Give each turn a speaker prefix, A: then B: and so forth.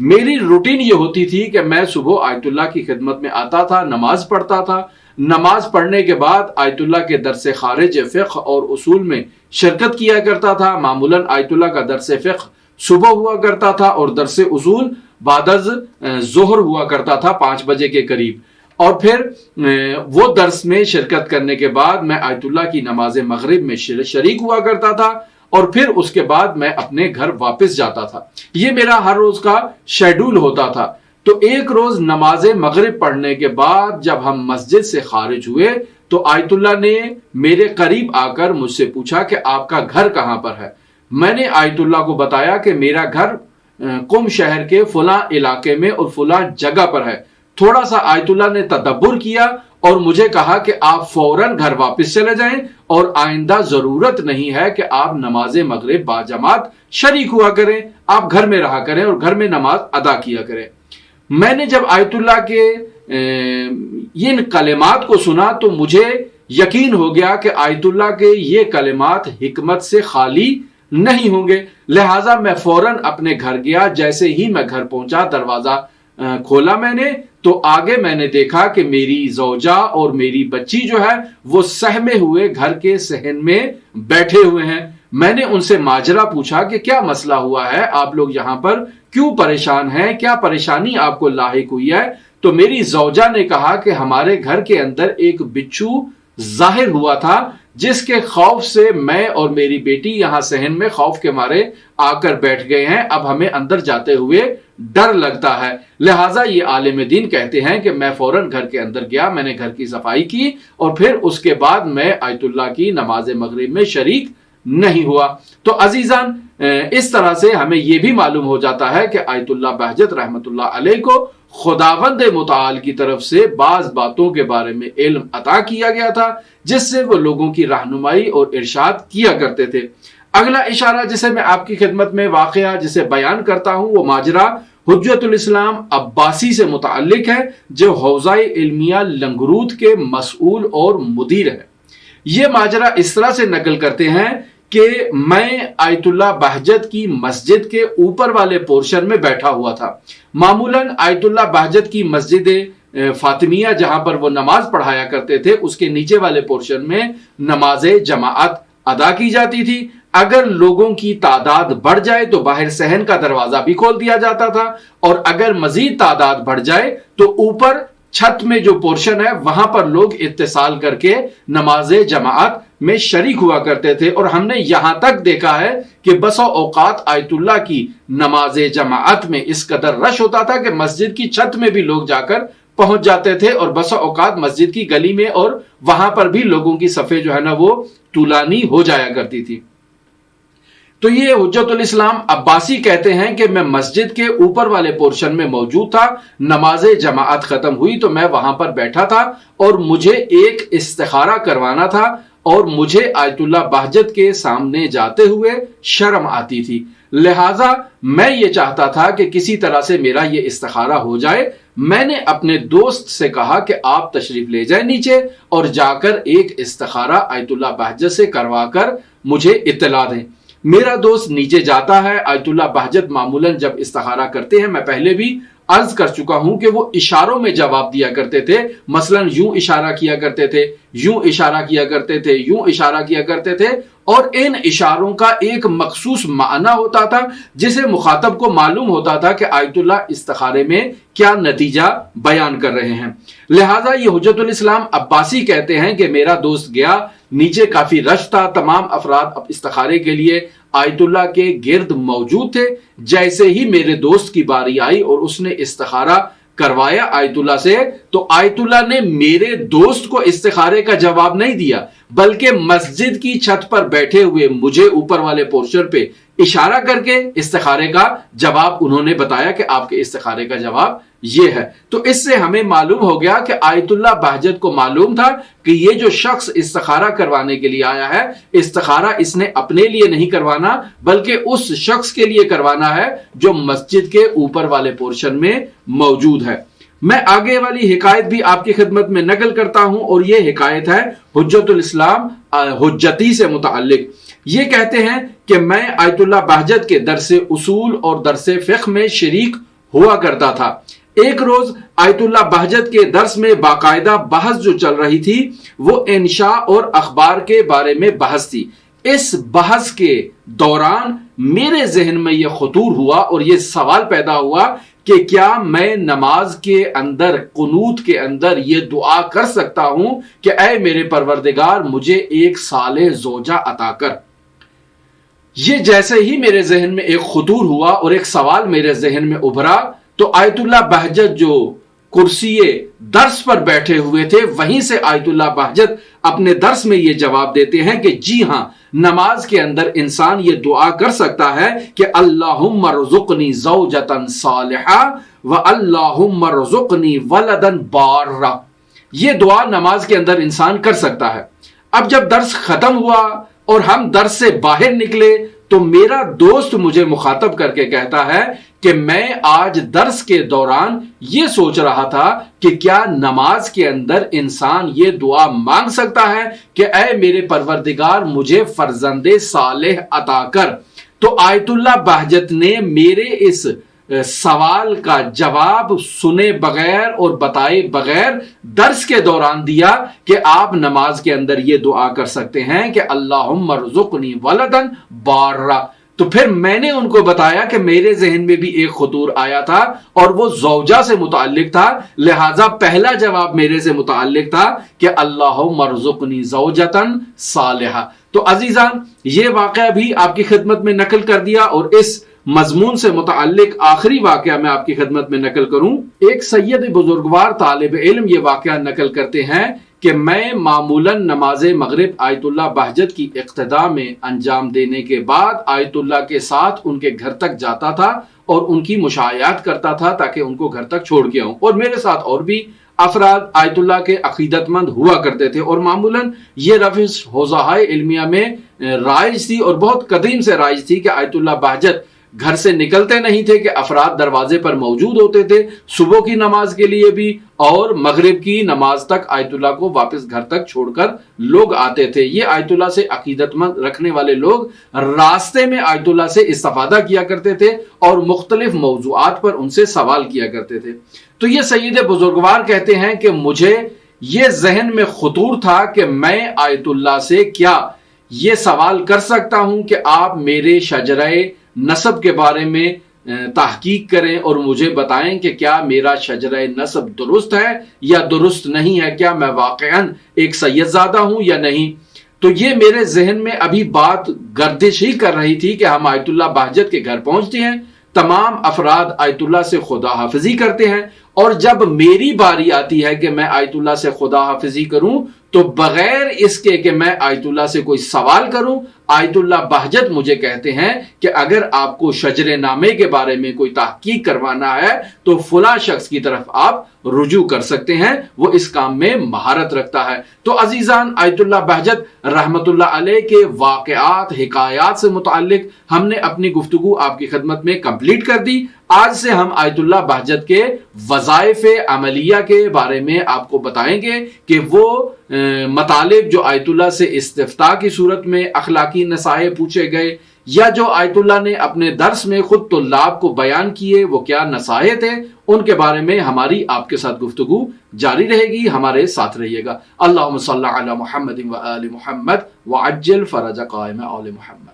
A: میری روٹین یہ ہوتی تھی کہ میں صبح آیت اللہ کی خدمت میں آتا تھا، نماز پڑھتا تھا، نماز پڑھنے کے بعد آیت اللہ کے درس خارج فقہ اور اصول میں شرکت کیا کرتا تھا۔ معمولاً آیت اللہ کا درس فقہ صبح ہوا کرتا تھا اور درس اصول بعد از ظہر ہوا کرتا تھا 5 بجے کے قریب، اور پھر وہ درس میں شرکت کرنے کے بعد میں آیت اللہ کی نماز مغرب میں شریک ہوا کرتا تھا، اور پھر اس کے بعد میں اپنے گھر واپس جاتا تھا۔ یہ میرا ہر روز کا شیڈول ہوتا تھا۔ تو ایک روز نماز مغرب پڑھنے کے بعد جب ہم مسجد سے خارج ہوئے تو آیت اللہ نے میرے قریب آ کر مجھ سے پوچھا کہ آپ کا گھر کہاں پر ہے؟ میں نے آیت اللہ کو بتایا کہ میرا گھر قم شہر کے فلاں علاقے میں اور فلاں جگہ پر ہے۔ تھوڑا سا آیت اللہ نے تدبر کیا اور مجھے کہا کہ آپ فوراً گھر واپس چلے جائیں اور آئندہ ضرورت نہیں ہے کہ آپ نماز مغرب با جماعت شریک ہوا کریں، آپ گھر میں رہا کریں اور گھر میں نماز ادا کیا کریں۔ میں نے جب آیت اللہ کے ان کلمات کو سنا تو مجھے یقین ہو گیا کہ آیت اللہ کے یہ کلمات حکمت سے خالی نہیں ہوں گے، لہٰذا میں فوراً اپنے گھر گیا۔ جیسے ہی میں گھر پہنچا، دروازہ کھولا میں نے تو آگے میں نے دیکھا کہ میری زوجہ اور میری بچی جو ہے وہ سہمے ہوئے گھر کے صحن میں بیٹھے ہوئے ہیں۔ میں نے ان سے ماجرا پوچھا کہ کیا مسئلہ ہوا ہے، آپ لوگ یہاں پر کیوں پریشان ہیں، کیا پریشانی آپ کو لاحق ہوئی ہے؟ تو میری زوجہ نے کہا کہ ہمارے گھر کے اندر ایک بچھو ظاہر ہوا تھا، جس کے خوف سے میں اور میری بیٹی یہاں صحن میں خوف کے مارے آ کر بیٹھ گئے ہیں۔ اب ہمیں اندر جاتے ہوئے ڈر لگتا ہے، لہٰذا یہ عالم دین کہتے ہیں کہ میں فوراً گھر کے اندر گیا، میں نے گھر کی صفائی کی اور پھر اس کے بعد میں آیت اللہ کی نماز مغرب میں شریک نہیں ہوا۔ تو عزیزان، اس طرح سے ہمیں یہ بھی معلوم ہو جاتا ہے کہ آیت اللہ بہجت رحمت اللہ علیہ کو خداوند متعال کی طرف سے بعض باتوں کے بارے میں علم عطا کیا گیا تھا، جس سے وہ لوگوں کی رہنمائی اور ارشاد کیا کرتے تھے۔ اگلا اشارہ جسے میں آپ کی خدمت میں واقعہ جسے بیان کرتا ہوں وہ ماجرا حجت الاسلام عباسی سے متعلق ہے، جو حوزہ علمیہ لنگرود کے مسئول اور مدیر ہے۔ یہ ماجرا اس طرح سے نقل کرتے ہیں کہ میں آیت اللہ بہجت کی مسجد کے اوپر والے پورشن میں بیٹھا ہوا تھا۔ معمولاً آیت اللہ بہجت کی مسجد فاطمیہ جہاں پر وہ نماز پڑھایا کرتے تھے، اس کے نیچے والے پورشن میں نماز جماعت ادا کی جاتی تھی۔ اگر لوگوں کی تعداد بڑھ جائے تو باہر صحن کا دروازہ بھی کھول دیا جاتا تھا، اور اگر مزید تعداد بڑھ جائے تو اوپر چھت میں جو پورشن ہے وہاں پر لوگ اتصال کر کے نماز جماعت میں شریک ہوا کرتے تھے۔ اور ہم نے یہاں تک دیکھا ہے کہ بسا اوقات آیت اللہ کی نماز جماعت میں اس قدر رش ہوتا تھا کہ مسجد کی چھت میں بھی لوگ جا کر پہنچ جاتے تھے، اور بسا اوقات مسجد کی گلی میں اور وہاں پر بھی لوگوں کی صفیں جو ہے نا وہ طولانی ہو جایا کرتی تھی۔ تو یہ حجت الاسلام عباسی کہتے ہیں کہ میں مسجد کے اوپر والے پورشن میں موجود تھا، نماز جماعت ختم ہوئی تو میں وہاں پر بیٹھا تھا اور مجھے ایک استخارہ کروانا تھا، اور مجھے آیت اللہ بہجت کے سامنے جاتے ہوئے شرم آتی تھی، لہٰذا میں یہ چاہتا تھا کہ کسی طرح سے میرا یہ استخارہ ہو جائے۔ میں نے اپنے دوست سے کہا کہ آپ تشریف لے جائیں نیچے اور جا کر ایک استخارہ آیت اللہ بہجت سے کروا کر مجھے اطلاع دیں۔ میرا دوست نیچے جاتا ہے۔ آیت اللہ بہجت معمولاً جب استخارہ کرتے ہیں، میں پہلے بھی عرض کر چکا ہوں کہ وہ اشاروں میں جواب دیا کرتے تھے، مثلاً یوں اشارہ کیا کرتے تھے، یوں اشارہ کیا کرتے تھے، یوں اشارہ کیا کرتے تھے، اور ان اشاروں کا ایک مخصوص معنی ہوتا تھا جسے مخاطب کو معلوم ہوتا تھا کہ آیت اللہ استخارے میں کیا نتیجہ بیان کر رہے ہیں۔ لہٰذا یہ حجت الاسلام عباسی کہتے ہیں کہ میرا دوست گیا، نیچے کافی رش تھا، تمام افراد استخارے کے لیے آیت اللہ کے گرد موجود تھے۔ جیسے ہی میرے دوست کی باری آئی اور اس نے استخارہ کروایا آیت اللہ سے، تو آیت اللہ نے میرے دوست کو استخارے کا جواب نہیں دیا، بلکہ مسجد کی چھت پر بیٹھے ہوئے مجھے اوپر والے پورشن پہ اشارہ کر کے استخارے کا جواب انہوں نے بتایا کہ آپ کے استخارے کا جواب یہ ہے۔ تو اس سے ہمیں معلوم ہو گیا کہ آیت اللہ بہجت کو معلوم تھا کہ یہ جو شخص استخارہ کروانے کے لیے آیا ہے، استخارہ اس نے اپنے لیے نہیں کروانا بلکہ اس شخص کے لیے کروانا ہے جو مسجد کے اوپر والے پورشن میں موجود ہے۔ میں آگے والی حکایت بھی آپ کی خدمت میں نقل کرتا ہوں، اور یہ حکایت ہے حجت الاسلام حجتی سے متعلق۔ یہ کہتے ہیں کہ میں آیت اللہ بہجت کے درس اصول اور درس فقہ میں شریک ہوا کرتا تھا۔ ایک روز آیت اللہ بہجت کے درس میں باقاعدہ بحث جو چل رہی تھی وہ انشاء اور اخبار کے بارے میں بحث تھی۔ اس بحث کے دوران میرے ذہن میں یہ خطور ہوا اور یہ سوال پیدا ہوا کہ کیا میں نماز کے اندر قنوت کے اندر یہ دعا کر سکتا ہوں کہ اے میرے پروردگار مجھے ایک صالح زوجہ عطا کر۔ یہ جیسے ہی میرے ذہن میں ایک خطور ہوا اور ایک سوال میرے ذہن میں ابھرا تو آیت اللہ بہجت جو کرسی درس پر بیٹھے ہوئے تھے وہیں سے آیت اللہ بہجت اپنے درس میں یہ جواب دیتے ہیں کہ جی ہاں، نماز کے اندر انسان یہ دعا کر سکتا ہے کہ اللہم ارزقنی زوجتا صالحہ و اللہم ارزقنی ولدا بارا۔ یہ دعا نماز کے اندر انسان کر سکتا ہے۔ اب جب درس ختم ہوا اور ہم درس سے باہر نکلے تو میرا دوست مجھے مخاطب کر کے کہتا ہے کہ میں آج درس کے دوران یہ سوچ رہا تھا کہ کیا نماز کے اندر انسان یہ دعا مانگ سکتا ہے کہ اے میرے پروردگار مجھے فرزند صالح عطا کر۔ تو آیت اللہ بہجت نے میرے اس سوال کا جواب سنے بغیر اور بتائے بغیر درس کے دوران دیا کہ آپ نماز کے اندر یہ دعا کر سکتے ہیں کہ اللہم ارزقنی ولدا بارا۔ تو پھر میں نے ان کو بتایا کہ میرے ذہن میں بھی ایک خطور آیا تھا اور وہ زوجہ سے متعلق تھا، لہذا پہلا جواب میرے سے متعلق تھا کہ اللہم ارزقنی زوجتا صالحہ۔ تو عزیزان، یہ واقعہ بھی آپ کی خدمت میں نقل کر دیا اور اس مضمون سے متعلق آخری واقعہ میں آپ کی خدمت میں نقل کروں۔ ایک سید بزرگوار طالب علم یہ واقعہ نقل کرتے ہیں کہ میں معمولاً نماز مغرب آیت اللہ بہجت کی اقتداء میں انجام دینے کے بعد آیت اللہ کے ساتھ ان کے گھر تک جاتا تھا اور ان کی مشاہدات کرتا تھا تاکہ ان کو گھر تک چھوڑ کے آؤں، اور میرے ساتھ اور بھی افراد آیت اللہ کے عقیدت مند ہوا کرتے تھے، اور معمولاً یہ روش حوزہائے علمیہ میں رائج تھی اور بہت قدیم سے رائج تھی کہ آیت اللہ بہجت گھر سے نکلتے نہیں تھے کہ افراد دروازے پر موجود ہوتے تھے، صبح کی نماز کے لیے بھی اور مغرب کی نماز تک آیت اللہ کو واپس گھر تک چھوڑ کر لوگ آتے تھے۔ یہ آیت اللہ سے عقیدت مند رکھنے والے لوگ راستے میں آیت اللہ سے استفادہ کیا کرتے تھے اور مختلف موضوعات پر ان سے سوال کیا کرتے تھے۔ تو یہ سید بزرگوار کہتے ہیں کہ مجھے یہ ذہن میں خطور تھا کہ میں آیت اللہ سے کیا یہ سوال کر سکتا ہوں کہ آپ میرے شجرہ نسب کے بارے میں تحقیق کریں اور مجھے بتائیں کہ کیا میرا شجرہ نسب درست ہے یا درست نہیں ہے، کیا میں واقعاً ایک سید زادہ ہوں یا نہیں۔ تو یہ میرے ذہن میں ابھی بات گردش ہی کر رہی تھی کہ ہم آیت اللہ بہجت کے گھر پہنچتے ہیں، تمام افراد آیت اللہ سے خدا حافظی کرتے ہیں، اور جب میری باری آتی ہے کہ میں آیت اللہ سے خدا حافظی کروں تو بغیر اس کے کہ میں آیت اللہ سے کوئی سوال کروں، آیت اللہ بہجت مجھے کہتے ہیں کہ اگر آپ کو شجر نامے کے بارے میں کوئی تحقیق کروانا ہے تو فلاں شخص کی طرف آپ رجوع کر سکتے ہیں، وہ اس کام میں مہارت رکھتا ہے۔ تو عزیزان، آیت اللہ بہجت رحمت اللہ علیہ کے واقعات حکایات سے متعلق ہم نے اپنی گفتگو آپ کی خدمت میں کمپلیٹ کر دی۔ آج سے ہم آیت اللہ بہجت کے وظائف عملیہ کے بارے میں آپ کو بتائیں گے کہ وہ مطالب جو آیت اللہ سے استفتاء کی صورت میں اخلاقی نصائح پوچھے گئے یا جو آیت اللہ نے اپنے درس میں خود طلاب کو بیان کیے وہ کیا نصائح تھے، ان کے بارے میں ہماری آپ کے ساتھ گفتگو جاری رہے گی، ہمارے ساتھ رہیے گا۔ اللہم صلی علی محمد و آل محمد وعجل فرج قائم آل محمد۔